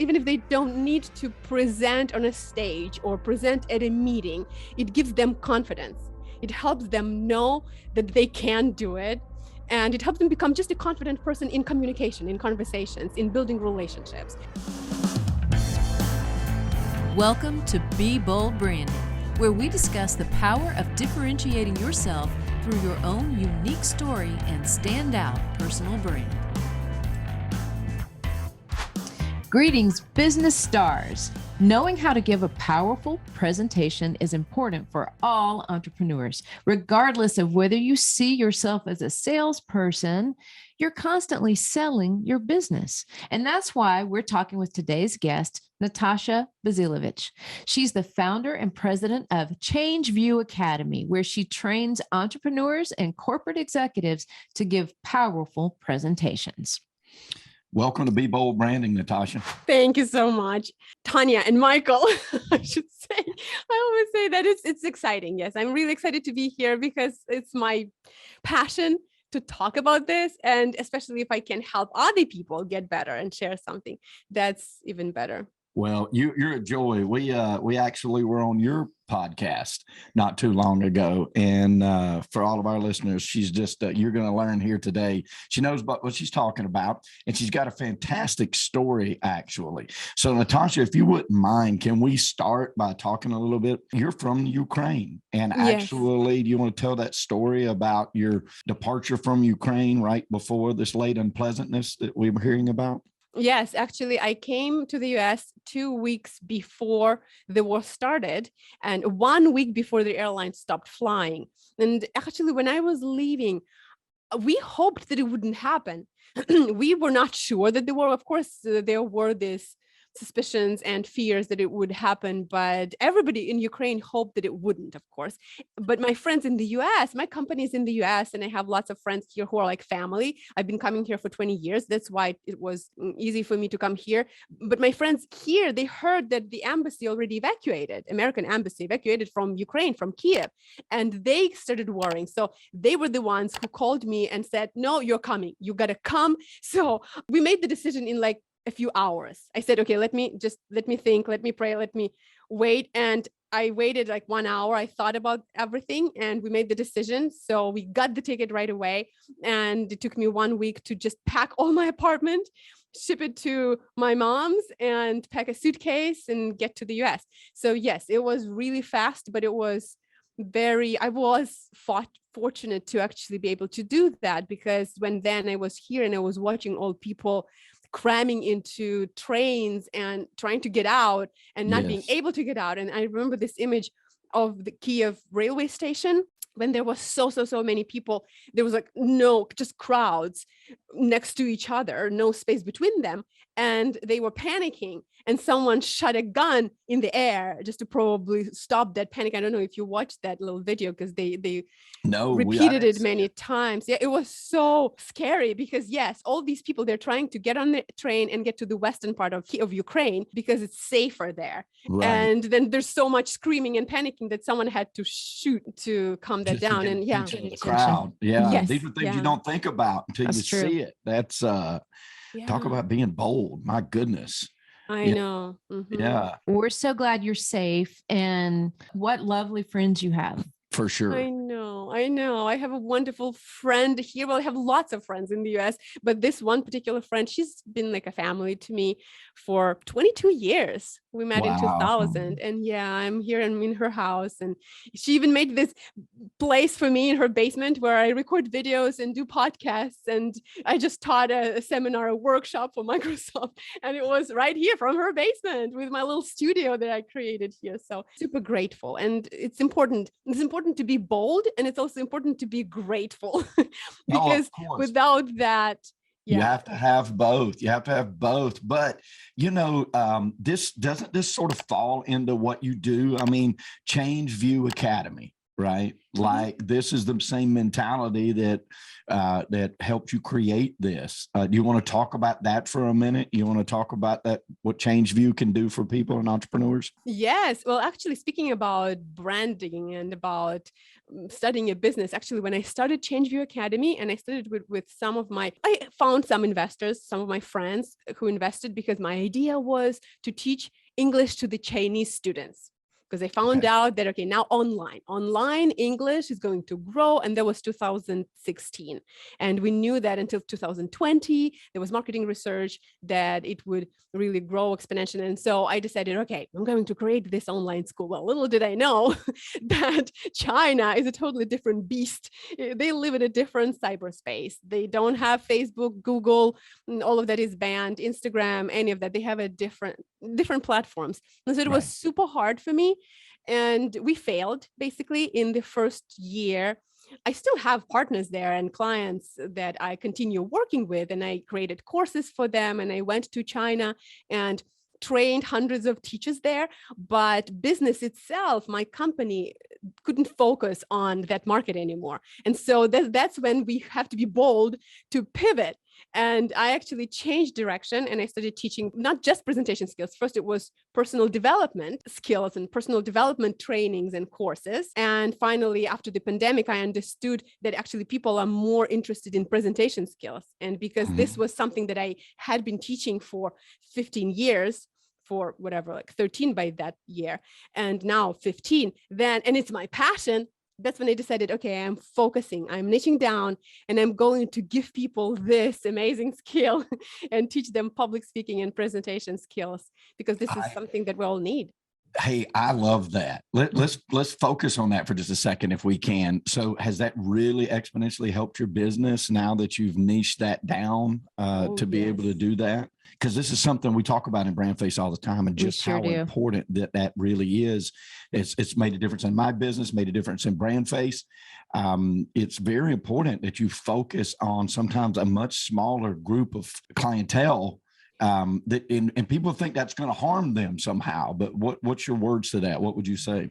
even if they don't need to present on a stage or present at a meeting, it gives them confidence. It helps them know that they can do it. And it helps them become just a confident person in communication, in conversations, in building relationships. Welcome to Be Bold Branding, where we discuss the power of differentiating yourself through your own unique story and standout personal brand. Greetings, business stars. Knowing how to give a powerful presentation is important for all entrepreneurs. Regardless of whether you see yourself as a salesperson, you're constantly selling your business. And that's why we're talking with today's guest, Natasha Bazilevych. She's the founder and president of ChangeView Academy, where she trains entrepreneurs and corporate executives to give powerful presentations. Welcome to Be Bold Branding, Natasha. Thank you so much. Tanya and Michael, I should say. I always say that it's exciting. Yes, I'm really excited to be here because it's my passion to talk about this. And especially if I can help other people get better and share something, that's even better. Well, you're a joy. We actually were on your podcast not too long ago. And for all of our listeners, she's just, you're going to learn here today. She knows about what she's talking about, and she's got a fantastic story, actually. So, Natasha, if you wouldn't mind, can we start by talking a little bit? You're from Ukraine, and actually, do you want to tell that story about your departure from Ukraine right before this late unpleasantness that we were hearing about? Yes, actually, I came to the US 2 weeks before the war started and 1 week before the airlines stopped flying. And actually, when I was leaving, we hoped that it wouldn't happen. We were not sure that the war, of course, there were these suspicions and fears that it would happen, but everybody in Ukraine hoped that it wouldn't, of course. But my friends in the US, my company is in the US, and I have lots of friends here who are like family. I've been coming here for 20 years. That's why it was easy for me to come here. But my friends here, they heard that the embassy already evacuated, American embassy evacuated from Ukraine, from Kiev, and they started worrying. So they were the ones who called me and said, no, you're coming. You got to come. So we made the decision in like a few hours. I said, okay, let me think, let me pray, let me wait. And I waited like 1 hour. I thought about everything and we made the decision. So we got the ticket right away. And it took me 1 week to just pack all my apartment, ship it to my mom's and pack a suitcase and get to the US. So yes, it was really fast, but it was I was fortunate to actually be able to do that, because then I was here and I was watching all people cramming into trains and trying to get out and not being able to get out. And I remember this image of the Kiev railway station when there was so many people. There was like just crowds next to each other, no space between them. And they were panicking, and someone shot a gun in the air just to probably stop that panic. I don't know if you watched that little video, because they repeated it many times. Yeah, it was so scary because yes, all these people, they're trying to get on the train and get to the western part of Ukraine because it's safer there. Right. And then there's so much screaming and panicking that someone had to shoot to calm that down. And the crowd. These are things you don't think about until you see it. That's talk about being bold. My goodness. I know. Mm-hmm. Yeah. We're so glad you're safe, and what lovely friends you have. For sure. I know. I have a wonderful friend here. Well, I have lots of friends in the US, but this one particular friend, she's been like a family to me for 22 years. We met in 2000, and I'm here. I'm in her house, and she even made this place for me in her basement where I record videos and do podcasts. And I just taught a seminar, a workshop for Microsoft, and it was right here from her basement with my little studio that I created here. So super grateful. And it's important. It's important to be bold, and it's also important to be grateful because without that, you have to have both. But this doesn't sort of fall into what you do. I mean, ChangeView Academy. right? Like this is the same mentality that that helped you create this. Do you want to talk about that for a minute? You want to talk about that, what ChangeView can do for people and entrepreneurs? Yes. Well, actually, speaking about branding and about studying a business, actually, when I started ChangeView Academy and I studied with I found some investors, some of my friends who invested because my idea was to teach English to the Chinese students. Because I found out that, okay, now online English is going to grow. And that was 2016. And we knew that until 2020, there was marketing research that it would really grow exponentially. And so I decided, okay, I'm going to create this online school. Well, little did I know that China is a totally different beast. They live in a different cyberspace. They don't have Facebook, Google, all of that is banned, Instagram, any of that. They have a different platforms. And so it was super hard for me. And we failed basically in the first year. I still have partners there and clients that I continue working with, and I created courses for them. And I went to China and trained hundreds of teachers there. But business itself, my company, couldn't focus on that market anymore. And so that's when we have to be bold to pivot. And I actually changed direction and I started teaching not just presentation skills. First, it was personal development skills and personal development trainings and courses. And finally, after the pandemic, I understood that actually people are more interested in presentation skills. And because this was something that I had been teaching for 15 years, for whatever, like 13 by that year, and now 15, and it's my passion. That's when I decided, okay, I'm focusing, I'm niching down, and I'm going to give people this amazing skill and teach them public speaking and presentation skills, because this is something that we all need. Hey, I love that. Let's focus on that for just a second if we can. So has that really exponentially helped your business now that you've niched that down to be able to do that? Because this is something we talk about in BrandFace all the time, and just how important that really is. It's made a difference in my business, made a difference in BrandFace. It's very important that you focus on sometimes a much smaller group of clientele, and people think that's going to harm them somehow. But what's your words to that? What would you say?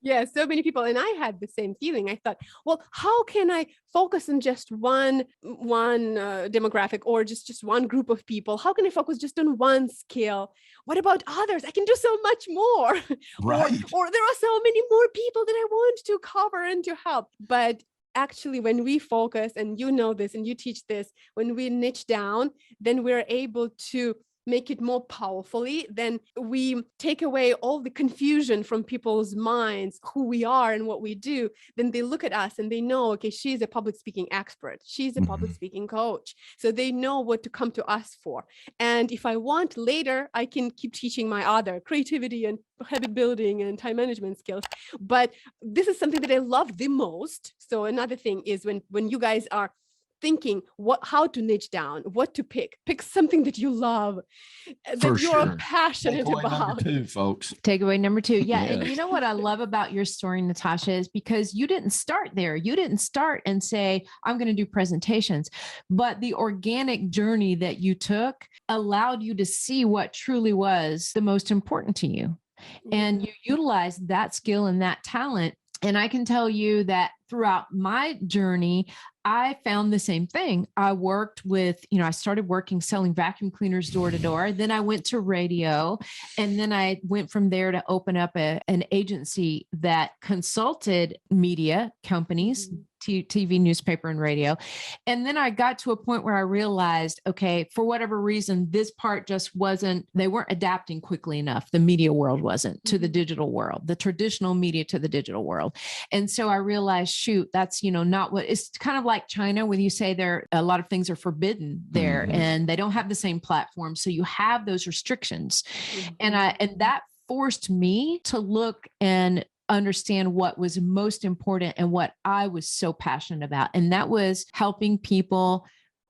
Yeah, so many people, and I had the same feeling. I thought, well, how can I focus on just one demographic or just one group of people? How can I focus just on one skill? What about others? I can do so much more. Right. Or there are so many more people that I want to cover and to help. But actually, when we focus, and you know this and you teach this, when we niche down, then we're able to make it more powerfully. Then we take away all the confusion from people's minds, who we are and what we do. Then they look at us and they know, okay, she's a public speaking expert. She's a public speaking coach. So they know what to come to us for. And if I want later, I can keep teaching my other creativity and habit building and time management skills. But this is something that I love the most. So another thing is when you guys are thinking how to niche down, what to pick something that you love, that you're passionate about. Number 2, folks. Takeaway number 2. Yeah. And you know what I love about your story, Natasha, is because you didn't start there. You didn't start and say, I'm going to do presentations, but the organic journey that you took allowed you to see what truly was the most important to you. And you utilized that skill and that talent. And I can tell you that throughout my journey, I found the same thing. I worked with, I started working selling vacuum cleaners door to door. Then I went to radio, and then I went from there to open up an agency that consulted media companies, TV, newspaper, and radio. And then I got to a point where I realized, okay, for whatever reason, this part just they weren't adapting quickly enough. The media world wasn't to the digital world, the traditional media to the digital world. And so I realized, shoot, that's, not what it's kind of like China, when you say a lot of things are forbidden there and they don't have the same platform. So you have those restrictions. And that forced me to look and understand what was most important and what I was so passionate about. And that was helping people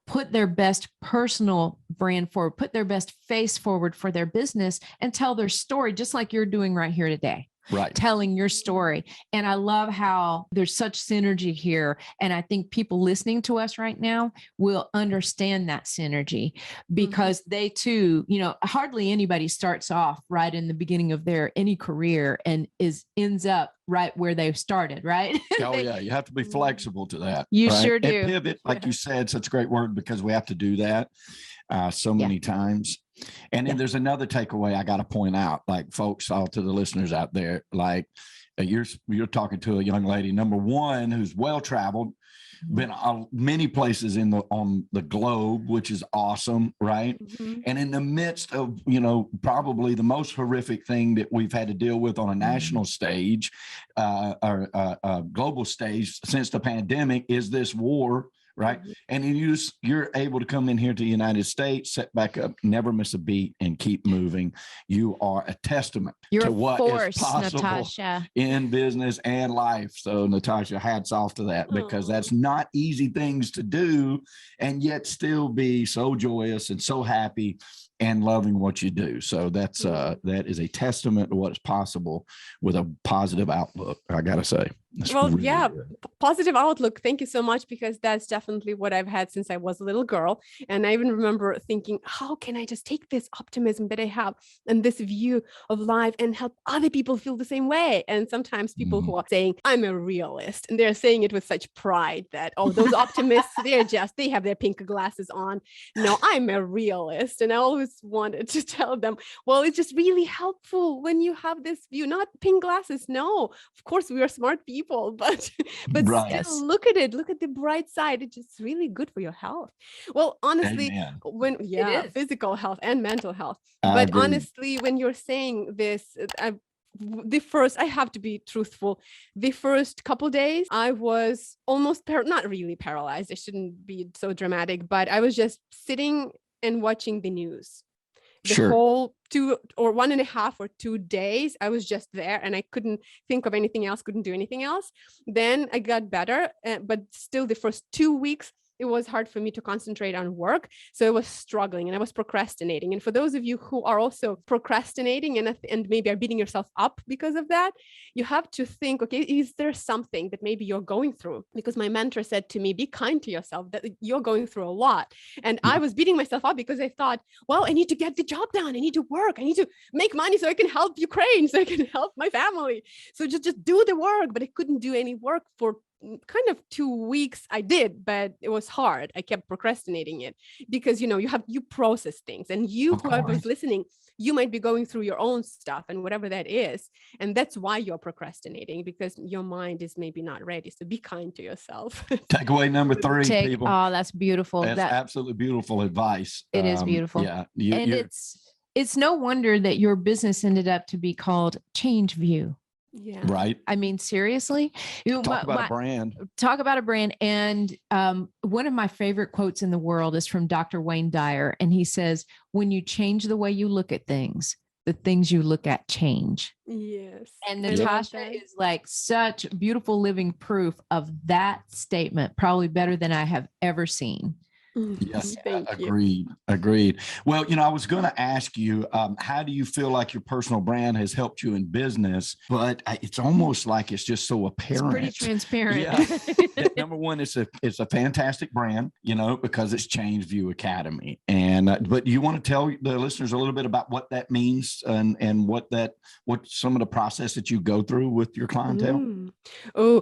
put their best personal brand forward, put their best face forward for their business, and tell their story, just like you're doing right here today. Right. telling your story. And I love how there's such synergy here. And I think people listening to us right now will understand that synergy because they too, hardly anybody starts off right in the beginning of their any career and ends up right where they started, right? Oh, yeah. You have to be flexible to that. You right? sure do. And pivot, like you said, such a great word because we have to do that so many times. And then there's another takeaway I got to point out, like folks, all to the listeners out there, like you're talking to a young lady, number one, who's well-traveled, been many places on the globe, which is awesome, right? And in the midst of, probably the most horrific thing that we've had to deal with on a national stage or global stage since the pandemic is this war. Right. And you're able to come in here to the United States, set back up, never miss a beat and keep moving. You are a testament to what is possible Natasha. In business and life. So Natasha, hats off to that because that's not easy things to do and yet still be so joyous and so happy and loving what you do. So that is a testament to what is possible with a positive outlook, I got to say. Positive outlook. Thank you so much, because that's definitely what I've had since I was a little girl. And I even remember thinking, how can I just take this optimism that I have and this view of life and help other people feel the same way? And sometimes people who are saying, I'm a realist, and they're saying it with such pride that, those optimists, they have their pink glasses on. No, I'm a realist. And I always wanted to tell them, well, it's just really helpful when you have this view, not pink glasses. No, of course, we are smart people. But right. still look at it. Look at the bright side. It's just really good for your health. Well, honestly, physical health and mental health. But honestly, when you're saying this, I have to be truthful. The first couple days, I was almost not really paralyzed. I shouldn't be so dramatic, but I was just sitting and watching the news. The whole 2 or 1.5 or 2 days, I was just there and I couldn't think of anything else, couldn't do anything else. Then I got better, but still the first 2 weeks, it was hard for me to concentrate on work. So I was struggling and I was procrastinating. And for those of you who are also procrastinating and maybe are beating yourself up because of that, you have to think, okay, is there something that maybe you're going through? Because my mentor said to me, be kind to yourself, that you're going through a lot. And I was beating myself up because I thought, well, I need to get the job done. I need to work. I need to make money so I can help Ukraine, so I can help my family. So just do the work. But I couldn't do any work for kind of 2 weeks. I did, but it was hard. I kept procrastinating it because, you process things, and whoever's listening, you might be going through your own stuff and whatever that is. And that's why you're procrastinating, because your mind is maybe not ready. So be kind to yourself. Takeaway number 3, people. Oh, that's beautiful. That's absolutely beautiful advice. It is beautiful. Yeah. It's no wonder that your business ended up to be called ChangeView. Yeah. Right. I mean, seriously, talk about a brand. Talk about a brand. And one of my favorite quotes in the world is from Dr. Wayne Dyer. And he says, when you change the way you look at things, the things you look at change. Yes. And Natasha is like such beautiful living proof of that statement, probably better than I have ever seen. Yes, agreed. Well, I was going to ask you, how do you feel like your personal brand has helped you in business? But it's almost like it's just so apparent. It's pretty transparent. Yeah. Number one, it's a fantastic brand, because it's ChangeView Academy. And but you want to tell the listeners a little bit about what that means and what some of the process that you go through with your clientele? Oh,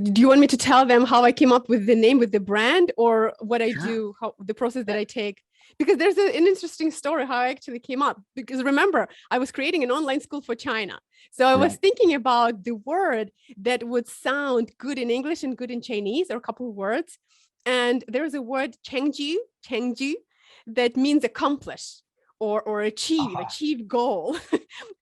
do you want me to tell them how I came up with the name, with the brand, or what I do, how the process that I take? Because there's an interesting story how I actually came up. Because remember, I was creating an online school for China. So I was thinking about the word that would sound good in English and good in Chinese, or a couple of words. And there's a word, chengju, that means accomplish. Or achieve goal.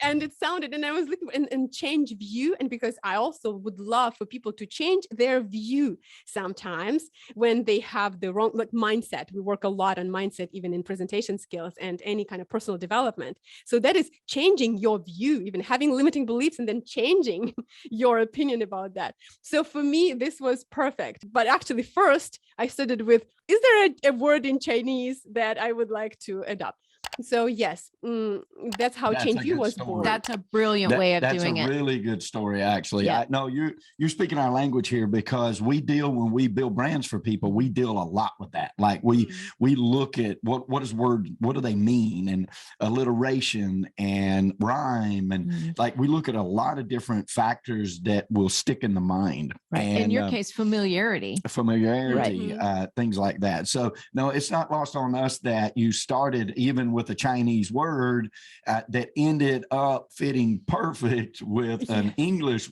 And it sounded, and I was looking and ChangeView. And because I also would love for people to change their view sometimes when they have the wrong mindset. We work a lot on mindset, even in presentation skills and any kind of personal development. So that is changing your view, even having limiting beliefs and then changing your opinion about that. So for me, this was perfect. But actually first I started with, is there a word in Chinese that I would like to adopt? So yes, that's how That's a ChangeView good was story. born. That's a brilliant way of doing it. That's a really good story, actually. Yeah. I know you're speaking our language here, because when we build brands for people, we deal a lot with that. Like we look at what do they mean, and alliteration and rhyme, and like we look at a lot of different factors that will stick in the mind. Right. And, in your case, familiarity, things like that. So no, it's not lost on us that you started even with a Chinese word that ended up fitting perfect with an English,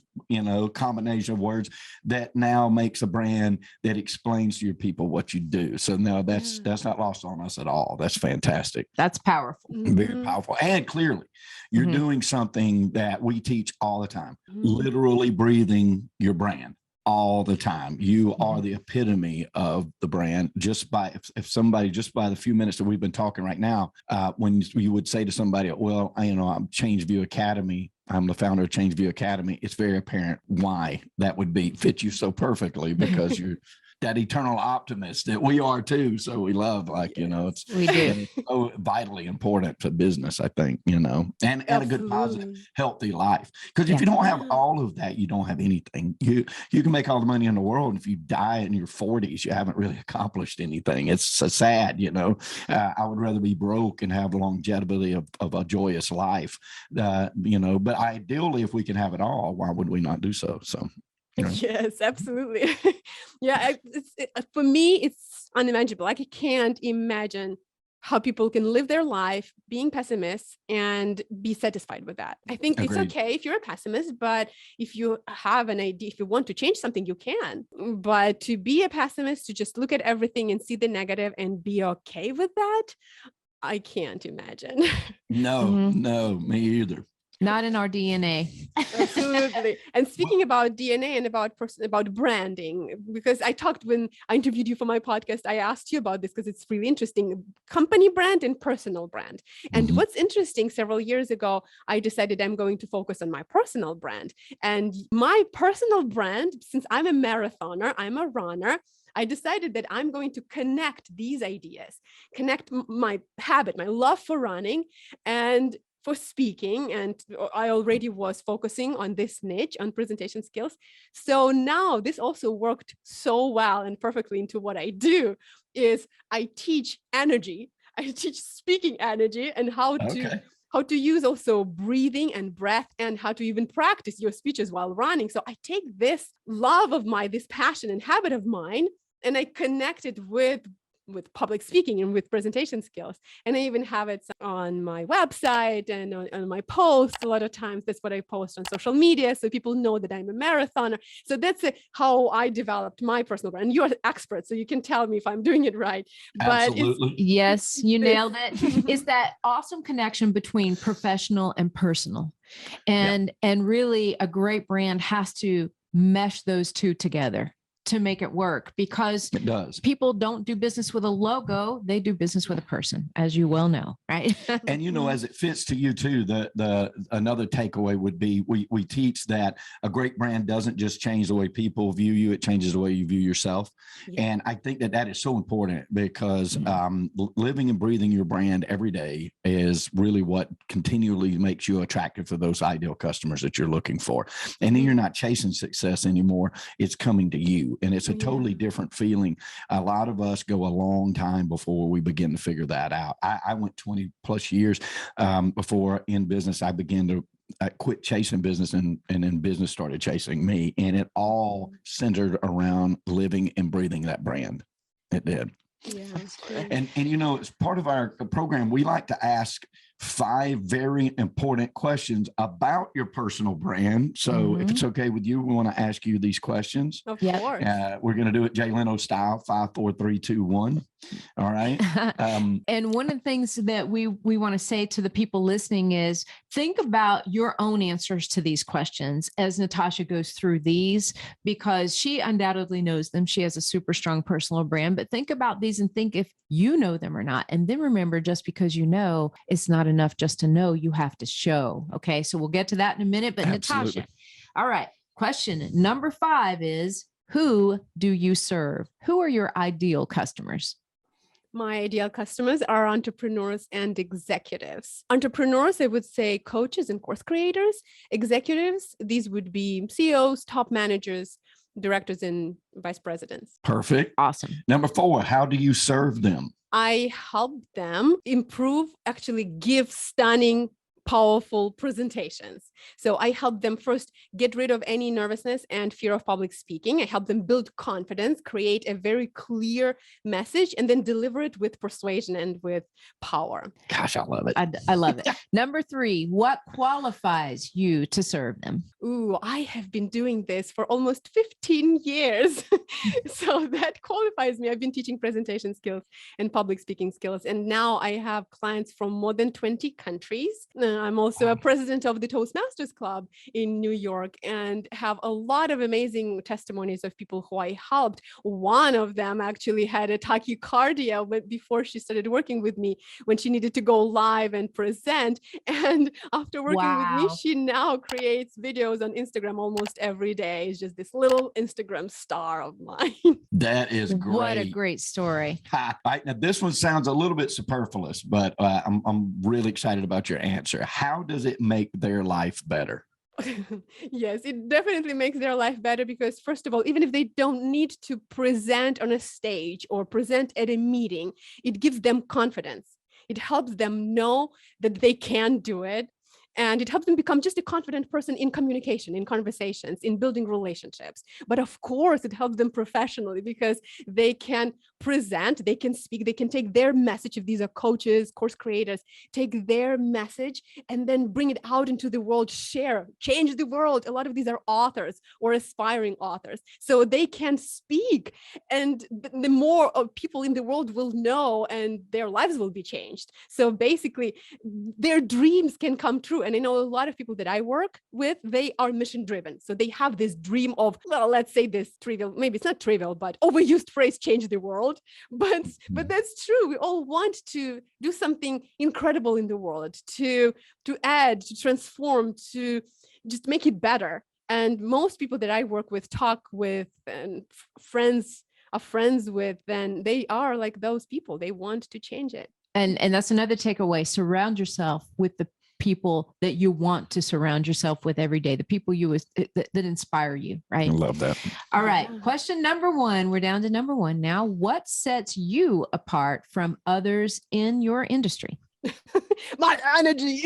combination of words that now makes a brand that explains to your people what you do. So no, that's not lost on us at all. That's fantastic. That's powerful. Very powerful. And clearly you're doing something that we teach all the time, literally breathing your brand all the time. You are the epitome of the brand. Just by the few minutes that we've been talking right now, when you would say to somebody, well, I'm ChangeView Academy, I'm the founder of ChangeView Academy, it's very apparent why that would fit you so perfectly, because you're that eternal optimist that we are too. So we love, We do. it's so vitally important to business, I think, and a good, positive, healthy life. Because if you don't have all of that, you don't have anything. You can make all the money in the world, and if you die in your 40s, you haven't really accomplished anything. It's so sad, I would rather be broke and have the longevity of a joyous life, but ideally, if we can have it all, why would we not do so? So. Yes, absolutely. For me, it's unimaginable. I can't imagine how people can live their life being pessimists and be satisfied with that. I think It's okay if you're a pessimist, but if you have an idea, if you want to change something, you can. But to be a pessimist, to just look at everything and see the negative and be okay with that, I can't imagine. No, me either. Not in our DNA. Absolutely. And speaking about DNA and about branding, because when I interviewed you for my podcast, I asked you about this because it's really interesting, company brand and personal brand. And what's interesting, several years ago, I decided I'm going to focus on my personal brand. And my personal brand, since I'm a marathoner, I'm a runner, I decided that I'm going to connect these ideas, connect my habit, my love for running, and for speaking, and I already was focusing on this niche on presentation skills. So now this also worked so well and perfectly into what I do is I teach energy. I teach speaking energy and how to use also breathing and breath, and how to even practice your speeches while running. So I take this love of mine, this passion and habit of mine, and I connect it with public speaking and with presentation skills. And I even have it on my website and on my posts. A lot of times that's what I post on social media, so people know that I'm a marathoner. So that's how I developed my personal brand. You're an expert, so you can tell me if I'm doing it right. Absolutely. Yes, you nailed it. It's that awesome connection between professional and personal. And really a great brand has to mesh those two together to make it work, because it does. People don't do business with a logo, they do business with a person, as you well know, right? And as it fits to you too, the another takeaway would be we teach that a great brand doesn't just change the way people view you, it changes the way you view yourself. And I think that is so important, because living and breathing your brand every day is really what continually makes you attractive to those ideal customers that you're looking for. And then you're not chasing success anymore, it's coming to you. And it's a totally different feeling. A lot of us go a long time before we begin to figure that out. I went 20 plus years before in business. I began to quit chasing business, and then business started chasing me. And it all centered around living and breathing that brand. It did. Yeah. And as part of our program, we like to ask 5 very important questions about your personal brand. So if it's okay with you, we want to ask you these questions. Of course. We're going to do it Jay Leno style, 5, 4, 3, 2, 1. All right. And one of the things that we want to say to the people listening is think about your own answers to these questions as Natasha goes through these, because she undoubtedly knows them. She has a super strong personal brand, but think about these and think if you know them or not. And then remember, just because you know, it's not enough just to know, you have to show. Okay. So we'll get to that in a minute, but Absolutely. Natasha, all right. Question number 5 is, who do you serve? Who are your ideal customers? My ideal customers are entrepreneurs and executives. Entrepreneurs, I would say coaches and course creators. Executives, these would be CEOs, top managers, directors, and vice presidents. Perfect. Awesome. Number 4, how do you serve them? I help them improve, actually give stunning, powerful presentations. So I help them first get rid of any nervousness and fear of public speaking. I help them build confidence, create a very clear message, and then deliver it with persuasion and with power. Gosh, I love it. I love it. Number 3, what qualifies you to serve them? Ooh, I have been doing this for almost 15 years. So that qualifies me. I've been teaching presentation skills and public speaking skills. And now I have clients from more than 20 countries. I'm also a president of the Toastmasters Club in New York and have a lot of amazing testimonies of people who I helped. One of them actually had a tachycardia before she started working with me, when she needed to go live and present. And after working with me, she now creates videos on Instagram almost every day. It's just this little Instagram star of mine. That is great. What a great story. All right, now this one sounds a little bit superfluous, but I'm really excited about your answer. How does it make their life better? Yes, it definitely makes their life better because, first of all, even if they don't need to present on a stage or present at a meeting, it gives them confidence. It helps them know that they can do it. And it helps them become just a confident person in communication, in conversations, in building relationships. But of course, it helps them professionally because they can present, they can speak, they can take their message. If these are coaches, course creators, take their message and then bring it out into the world, share, change the world. A lot of these are authors or aspiring authors. So they can speak, and the more people in the world will know and their lives will be changed. So basically, their dreams can come true. And I know a lot of people that I work with, they are mission driven. So they have this dream of, well, let's say this trivial, maybe it's not trivial, but overused phrase, change the world. But that's true. We all want to do something incredible in the world, to add, to transform, to just make it better. And most people that I work with, talk with, and friends are friends with, then they are like those people. They want to change it. And that's another takeaway. Surround yourself with the people that you want to surround yourself with every day, the people that inspire you, right? I love that. All right. Question number 1. We're down to number 1 now. What sets you apart from others in your industry? My energy.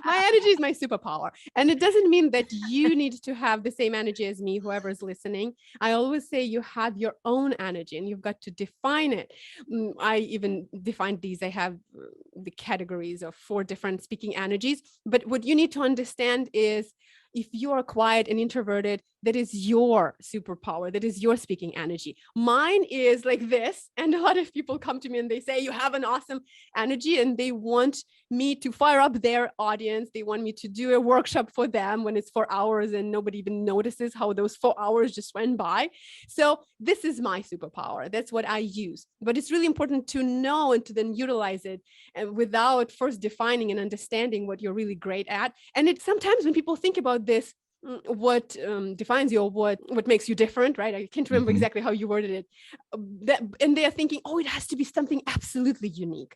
my energy is my superpower. And it doesn't mean that you need to have the same energy as me, whoever's listening. I always say you have your own energy and you've got to define it. I even defined these. I have the categories of 4 different speaking energies. But what you need to understand is, if you are quiet and introverted, that is your superpower. That is your speaking energy. Mine is like this. And a lot of people come to me and they say, you have an awesome energy, and they want me to fire up their audience. They want me to do a workshop for them when it's 4 hours and nobody even notices how those 4 hours just went by. So this is my superpower. That's what I use. But it's really important to know and to then utilize it, and without first defining and understanding what you're really great at. And it's sometimes when people think about this, what defines you, or what makes you different, right? I can't remember exactly how you worded it. And they are thinking, oh, it has to be something absolutely unique.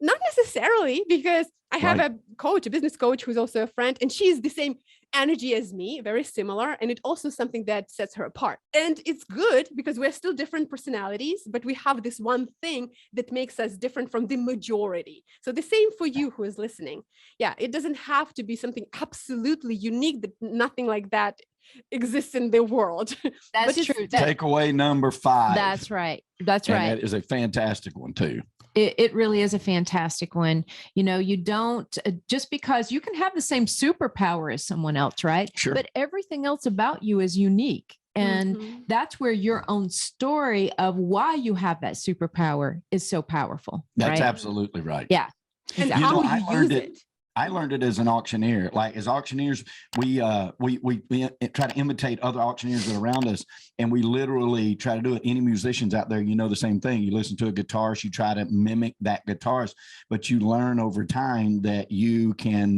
Not necessarily, because I have a coach, a business coach, who's also a friend, and she's the same energy as me, very similar. And it's also something that sets her apart. And it's good because we're still different personalities, but we have this one thing that makes us different from the majority. So the same for you who is listening. Yeah, it doesn't have to be something absolutely unique, that nothing like that exists in the world. That's true. Takeaway number 5. That's right. That's right. And that is a fantastic one too. It really is a fantastic one. You know, you don't, just because you can have the same superpower as someone else, right? Sure. But everything else about you is unique. And that's where your own story of why you have that superpower is so powerful. That's right? absolutely right. Yeah. And exactly. how I you learned use it. it. I learned it as an auctioneer. Like, as auctioneers, we try to imitate other auctioneers that are around us, and we literally try to do it. Any musicians out there, you know the same thing. You listen to a guitarist, you try to mimic that guitarist, but you learn over time that you can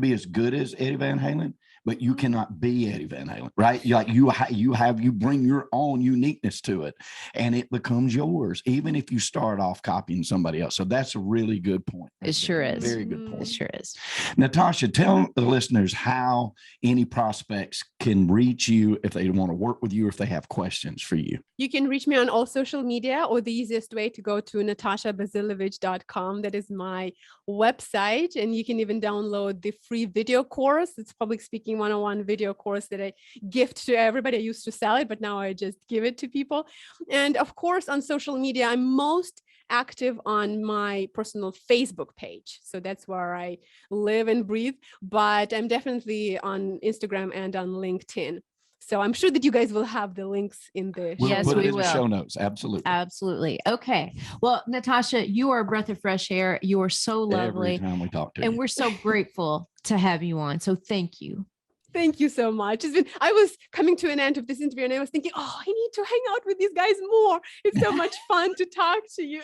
be as good as Eddie Van Halen, but you cannot be Eddie Van Halen, right? You bring your own uniqueness to it, and it becomes yours, even if you start off copying somebody else. So that's a really good point. It sure is. Very good point. It sure is. Natasha, tell the listeners how any prospects can reach you if they want to work with you, or if they have questions for you. You can reach me on all social media, or the easiest way to go to natashabazilevych.com. That is my website. And you can even download the free video course. It's Public Speaking 101 video course that I gift to everybody. I used to sell it, but now I just give it to people. And of course, on social media, I'm most active on my personal Facebook page. So that's where I live and breathe. But I'm definitely on Instagram and on LinkedIn. So I'm sure that you guys will have the links in the Yes, put it we in will. the show notes. Absolutely. Absolutely. Okay. Well, Natasha, you are a breath of fresh air. You are so lovely. Every time we talk to And you. we're so grateful to have you on. So thank you. Thank you so much. I was coming to an end of this interview and I was thinking, oh, I need to hang out with these guys more. It's so much fun to talk to you.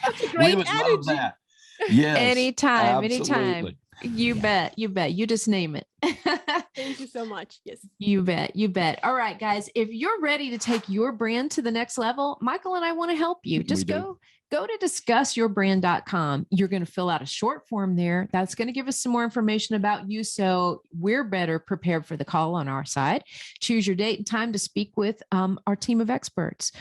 Such a great We would energy. love that. Yes. Anytime. Absolutely. You bet. You bet. You just name it. Thank you so much. Yes. You bet. You bet. All right, guys, if you're ready to take your brand to the next level, Michael and I want to help you. Just go to discussyourbrand.com. You're going to fill out a short form there. That's going to give us some more information about you, so we're better prepared for the call on our side. Choose your date and time to speak with our team of experts.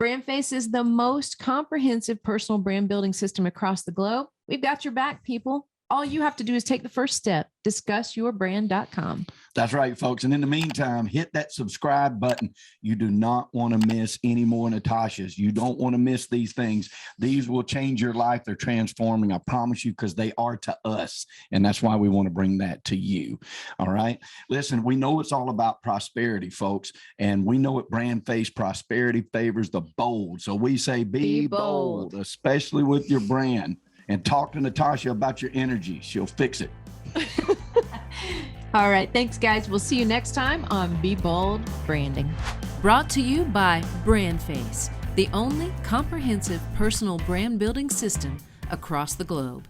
BrandFace is the most comprehensive personal brand building system across the globe. We've got your back, people. All you have to do is take the first step. Discussyourbrand.com. That's right, folks. And in the meantime, hit that subscribe button. You do not want to miss any more Natashas. You don't want to miss these things. These will change your life. They're transforming, I promise you, because they are to us. And that's why we want to bring that to you. All right. Listen, we know it's all about prosperity, folks. And we know at BrandFace, prosperity favors the bold. So we say be bold, especially with your brand. And talk to Natasha about your energy. She'll fix it. All right. Thanks, guys. We'll see you next time on Be Bold Branding. Brought to you by BrandFace, the only comprehensive personal brand building system across the globe.